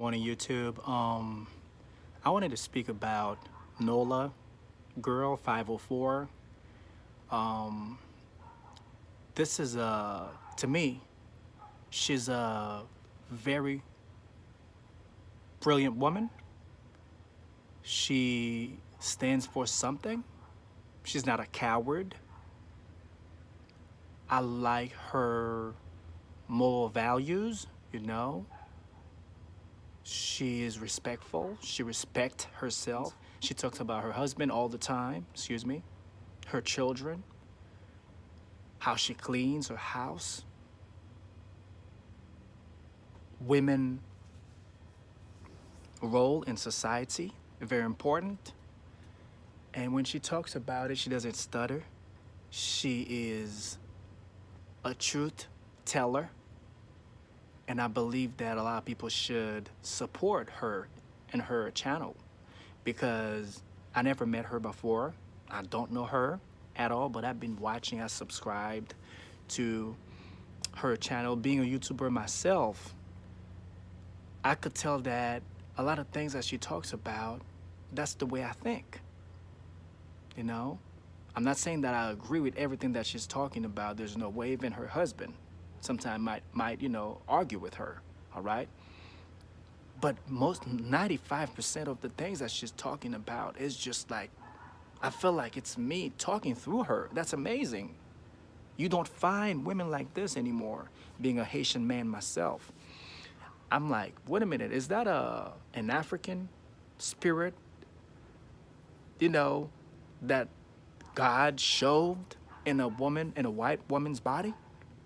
Morning, YouTube. I wanted to speak about Nola Girl 504. Um, this is to me, she's a very brilliant woman. She stands for something. She's not a coward. I like her moral values, you know. She is respectful. She respects herself. She talks about her husband all the time, excuse me, her children, how she cleans her house. Women role in society, very important. And when she talks about it, she doesn't stutter. She is a truth teller. And I believe that a lot of people should support her and her channel because I never met her before. I don't know her at all, but I've been watching. I subscribed to her channel. Being a YouTuber myself, I could tell that a lot of things that she talks about, that's the way I think. You know, I'm not saying that I agree with everything that she's talking about. There's no way. Even her husband sometimes might argue with her, all right? But most 95% of the things that she's talking about is just like, I feel like it's me talking through her. That's amazing. You don't find women like this anymore. Being a Haitian man myself, I'm like, wait a minute, is that an African spirit, that God showed in a woman, in a white woman's body?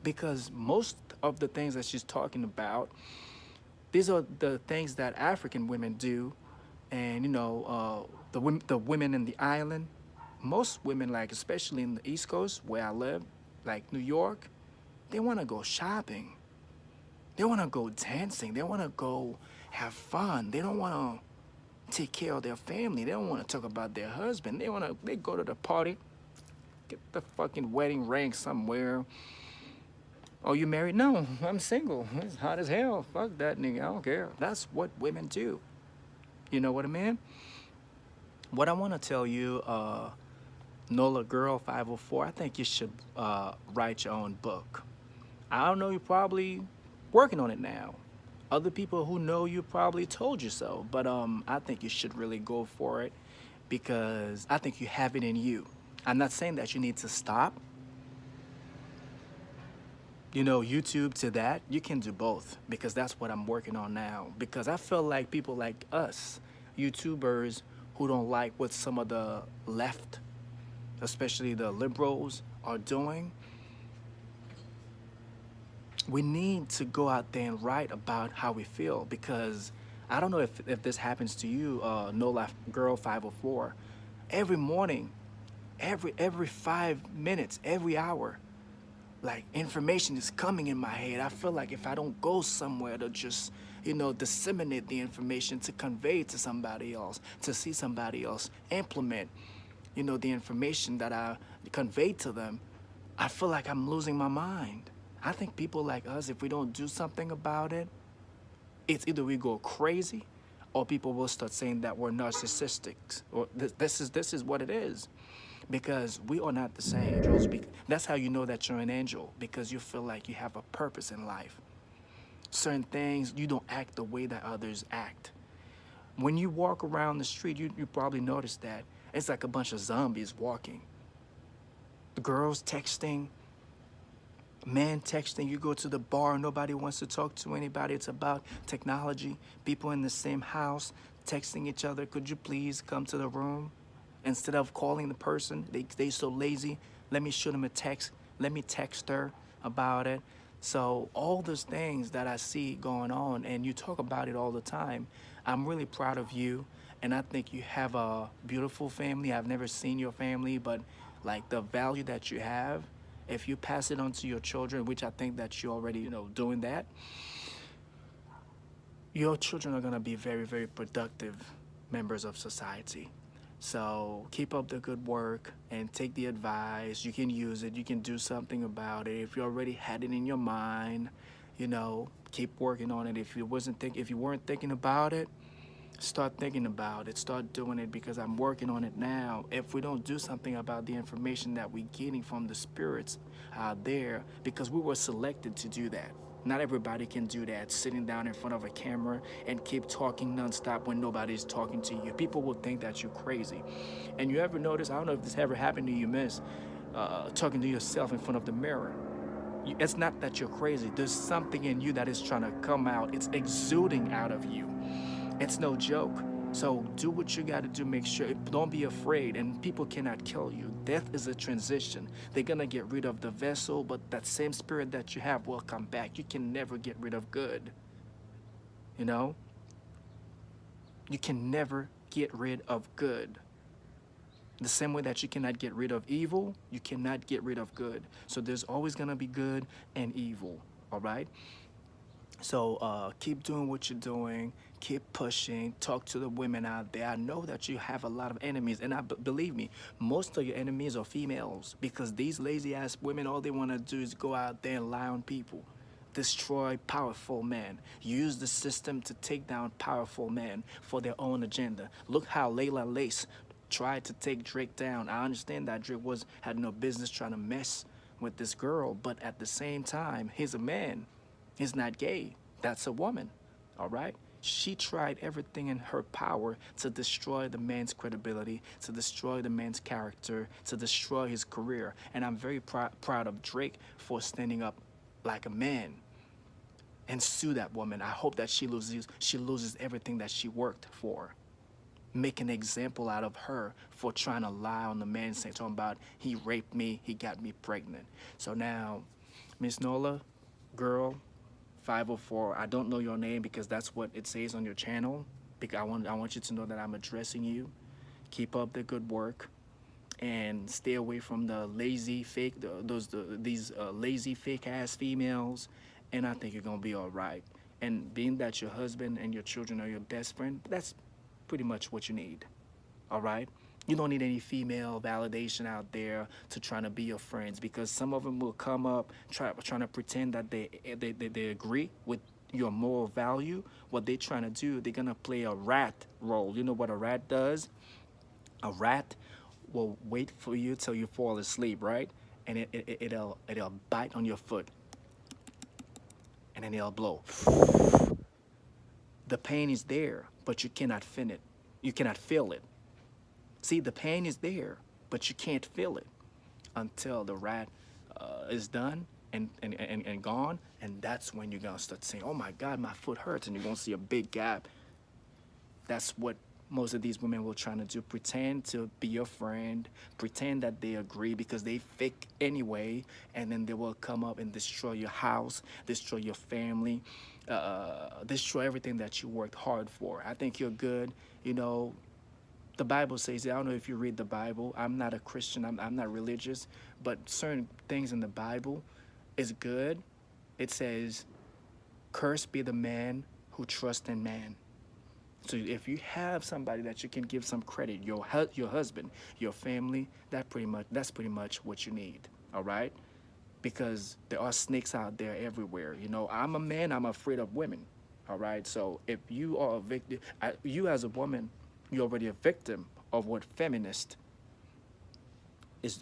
Because most of the things that she's talking about, these are the things that African women do. And the women in the island, most women, like especially in the East Coast where I live, like New York, they want to go shopping, they want to go dancing, they want to go have fun. They don't want to take care of their family. They don't want to talk about their husband. They go to the party, get the fucking wedding ring somewhere. Oh, you married? No, I'm single. It's hot as hell. Fuck that nigga. I don't care. That's what women do. You know what I mean? What I want to tell you, Nollagirl504, I think you should write your own book. I don't know, you're probably working on it now. Other people who know you probably told you so, but I think you should really go for it because I think you have it in you. I'm not saying that you need to stop. YouTube to that, you can do both because that's what I'm working on now. Because I feel like people like us, YouTubers who don't like what some of the left, especially the liberals, are doing, we need to go out there and write about how we feel. Because I don't know if this happens to you, Nollagirl504. Every morning, every 5 minutes, every hour, like information is coming in my head. I feel like if I don't go somewhere to just, disseminate the information, to convey to somebody else, to see somebody else implement, the information that I convey to them, I feel like I'm losing my mind. I think people like us, if we don't do something about it, it's either we go crazy or people will start saying that we're narcissistic, or this is what it is. Because we are not the same. That's how you know that you're an angel, because you feel like you have a purpose in life. Certain things, you don't act the way that others act. When you walk around the street, you probably notice that it's like a bunch of zombies walking. The girls texting, men texting. You go to the bar, nobody wants to talk to anybody. It's about technology. People in the same house texting each other, could you please come to the room? Instead of calling the person, they so lazy. Let me shoot them a text. Let me text her about it. So all those things that I see going on, and you talk about it all the time, I'm really proud of you. And I think you have a beautiful family. I've never seen your family, but like the value that you have, if you pass it on to your children, which I think that you're already, doing that, your children are gonna be very, very productive members of society. So keep up the good work and take the advice. You can use it. You can do something about it. If you already had it in your mind, Keep working on it. If you weren't thinking about it, start thinking about it. Start doing it, because I'm working on it now. If we don't do something about the information that we're getting from the spirits out there, because we were selected to do that. Not everybody can do that, sitting down in front of a camera and keep talking nonstop when nobody's talking to you. People will think that you're crazy. And you ever notice, I don't know if this ever happened to you, miss, talking to yourself in front of the mirror. It's not that you're crazy. There's something in you that is trying to come out. It's exuding out of you. It's no joke. So do what you got to do. Make sure, don't be afraid. And people cannot kill you. Death is a transition. They're going to get rid of the vessel, but that same spirit that you have will come back. You can never get rid of good. You know? You can never get rid of good. The same way that you cannot get rid of evil, you cannot get rid of good. So there's always going to be good and evil. All right? So keep doing what you're doing. Keep pushing. Talk to the women out there. I know that you have a lot of enemies, and believe me, most of your enemies are females, because these lazy ass women, all they want to do is go out there and lie on people, destroy powerful men, use the system to take down powerful men for their own agenda. Look how Layla Lace tried to take Drake down. I understand that Drake had no business trying to mess with this girl, but at the same time, he's a man. He's not gay. That's a woman. All right? She tried everything in her power to destroy the man's credibility, to destroy the man's character, to destroy his career. And I'm very proud of Drake for standing up like a man and sue that woman. I hope that she loses everything that she worked for. Make an example out of her for trying to lie on the man, saying, talking about he raped me, he got me pregnant. So now, Miss Nola, girl, 504, I don't know your name because that's what it says on your channel. Because I want you to know that I'm addressing you. Keep up the good work, and stay away from the lazy fake, these lazy fake ass females. And I think you're gonna be all right. And being that your husband and your children are your best friend, that's pretty much what you need. All right. You don't need any female validation out there to trying to be your friends, because some of them will come up trying to pretend that they agree with your moral value. What they're trying to do, they're gonna play a rat role. You know what a rat does? A rat will wait for you till you fall asleep, right? And it'll bite on your foot, and then it'll blow. The pain is there, but you cannot feel it. You cannot feel it. See, the pain is there, but you can't feel it until the rat is done and gone. And that's when you're going to start saying, oh my God, my foot hurts. And you're going to see a big gap. That's what most of these women will try to do. Pretend to be your friend. Pretend that they agree, because they fake anyway. And then they will come up and destroy your house, destroy your family, destroy everything that you worked hard for. I think you're good, you know. The Bible says, I don't know if you read the Bible. I'm not a Christian. I'm not religious. But certain things in the Bible is good. It says, cursed be the man who trusts in man. So if you have somebody that you can give some credit, your husband, your family, that's pretty much what you need. All right? Because there are snakes out there everywhere. You know, I'm a man. I'm afraid of women. All right? So if you are a victim, you as a woman, you're already a victim of what feminists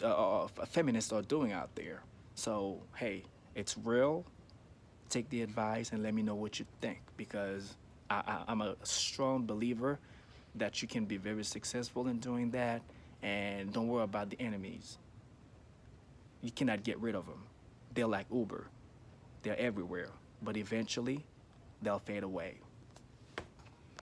are doing out there. So, hey, it's real. Take the advice and let me know what you think, because I'm a strong believer that you can be very successful in doing that, and don't worry about the enemies. You cannot get rid of them. They're like Uber. They're everywhere, but eventually they'll fade away.